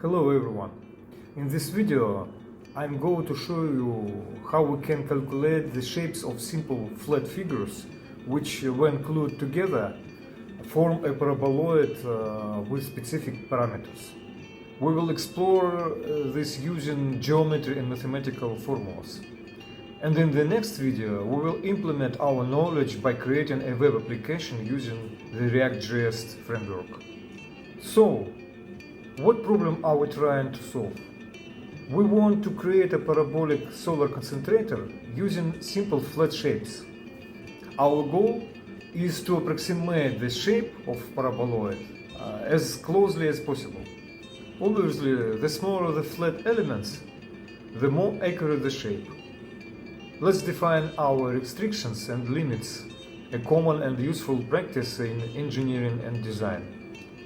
Hello everyone. In this video I'm going to show you how we can calculate the shapes of simple flat figures which when glued together form a paraboloid with specific parameters. We will explore this using geometry and mathematical formulas. And in the next video we will implement our knowledge by creating a web application using the React.js framework. So, what problem are we trying to solve? We want to create a parabolic solar concentrator using simple flat shapes. Our goal is to approximate the shape of paraboloid as closely as possible. Obviously, the smaller the flat elements, the more accurate the shape. Let's define our restrictions and limits, a common and useful practice in engineering and design.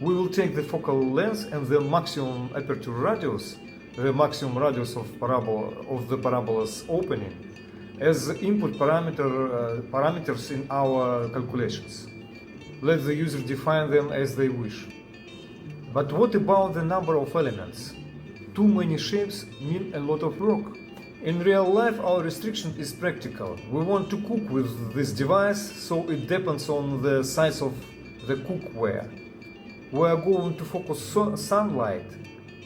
We will take the focal length and the maximum aperture radius, the maximum radius of the parabola's opening, as input parameters in our calculations. Let the user define them as they wish. But what about the number of elements? Too many shapes mean a lot of work. In real life, our restriction is practical. We want to cook with this device, so it depends on the size of the cookware. We are going to focus sunlight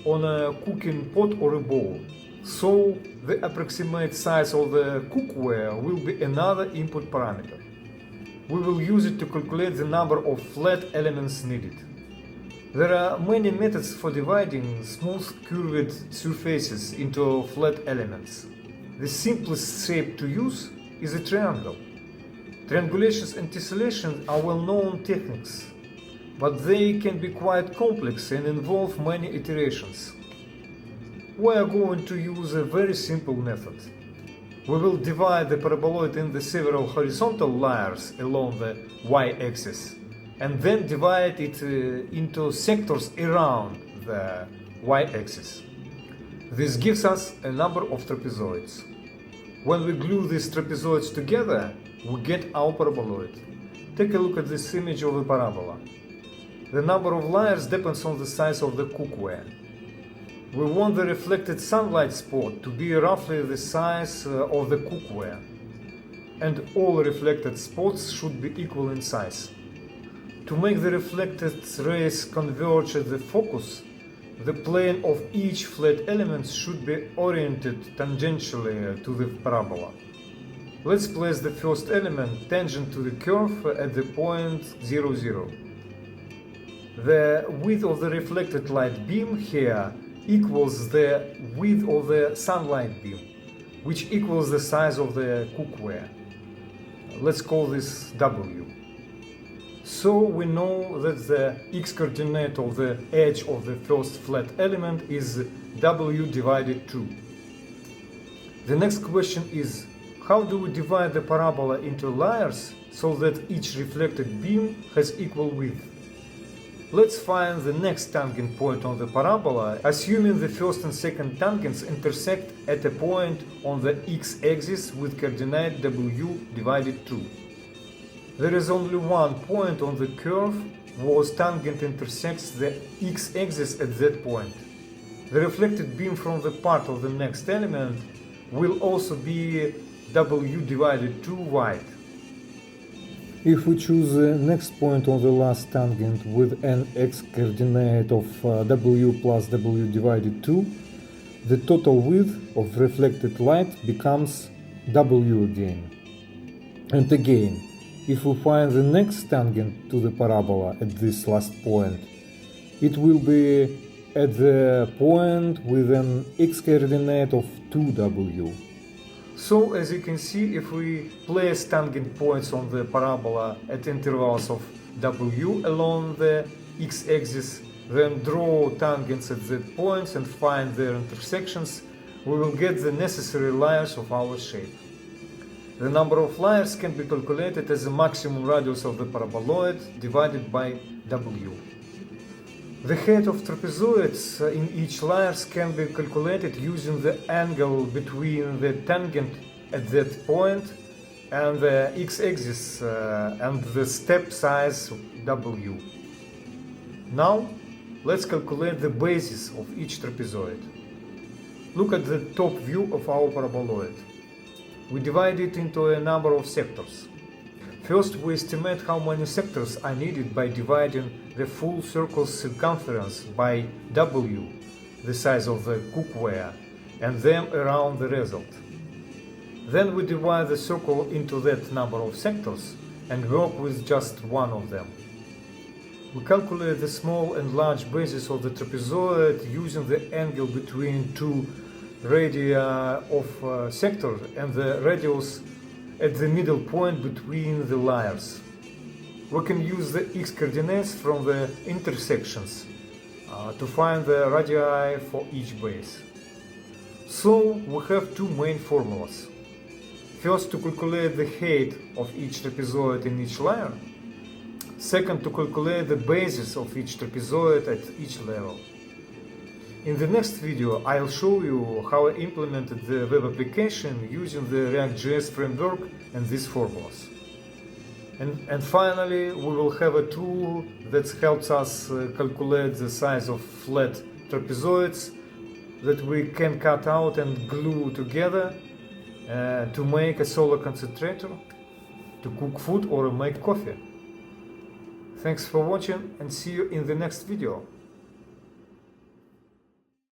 on a cooking pot or a bowl, so the approximate size of the cookware will be another input parameter. We will use it to calculate the number of flat elements needed. There are many methods for dividing smooth curved surfaces into flat elements. The simplest shape to use is a triangle. Triangulations and tessellations are well-known techniques, but they can be quite complex and involve many iterations. We are going to use a very simple method. We will divide the paraboloid into several horizontal layers along the y-axis and then divide it into sectors around the y-axis. This gives us a number of trapezoids. When we glue these trapezoids together, we get our paraboloid. Take a look at this image of a parabola. The number of layers depends on the size of the cookware. We want the reflected sunlight spot to be roughly the size of the cookware, and all reflected spots should be equal in size. To make the reflected rays converge at the focus, the plane of each flat element should be oriented tangentially to the parabola. Let's place the first element tangent to the curve at the point 0, 0. The width of the reflected light beam here equals the width of the sunlight beam, which equals the size of the cookware. Let's call this W. So we know that the x-coordinate of the edge of the first flat element is W divided 2. The next question is, how do we divide the parabola into layers so that each reflected beam has equal width? Let's find the next tangent point on the parabola, assuming the first and second tangents intersect at a point on the x-axis with coordinate W divided 2. There is only one point on the curve whose tangent intersects the x-axis at that point. The reflected beam from the part of the next element will also be W divided 2 wide. If we choose the next point on the last tangent with an x-coordinate of W plus W divided 2, the total width of reflected light becomes W again. And again, if we find the next tangent to the parabola at this last point, it will be at the point with an x-coordinate of 2W. So, as you can see, if we place tangent points on the parabola at intervals of W along the x-axis, then draw tangents at the points and find their intersections, we will get the necessary layers of our shape. The number of layers can be calculated as the maximum radius of the paraboloid divided by W. The height of trapezoids in each layer can be calculated using the angle between the tangent at that point and the x-axis and the step size W. Now let's calculate the basis of each trapezoid. Look at the top view of our paraboloid. We divide it into a number of sectors. First, we estimate how many sectors are needed by dividing the full circle's circumference by W, the size of the cookware, and them around the result. Then we divide the circle into that number of sectors and work with just one of them. We calculate the small and large bases of the trapezoid using the angle between two radii of sector and the radius at the middle point between the layers. We can use the x-coordinates from the intersections to find the radii for each base. So we have two main formulas. First, to calculate the height of each trapezoid in each layer. Second, to calculate the basis of each trapezoid at each level. In the next video, I'll show you how I implemented the web application using the React.js framework and these formulas. And finally, we will have a tool that helps us calculate the size of flat trapezoids that we can cut out and glue together to make a solar concentrator, to cook food or make coffee. Thanks for watching and see you in the next video.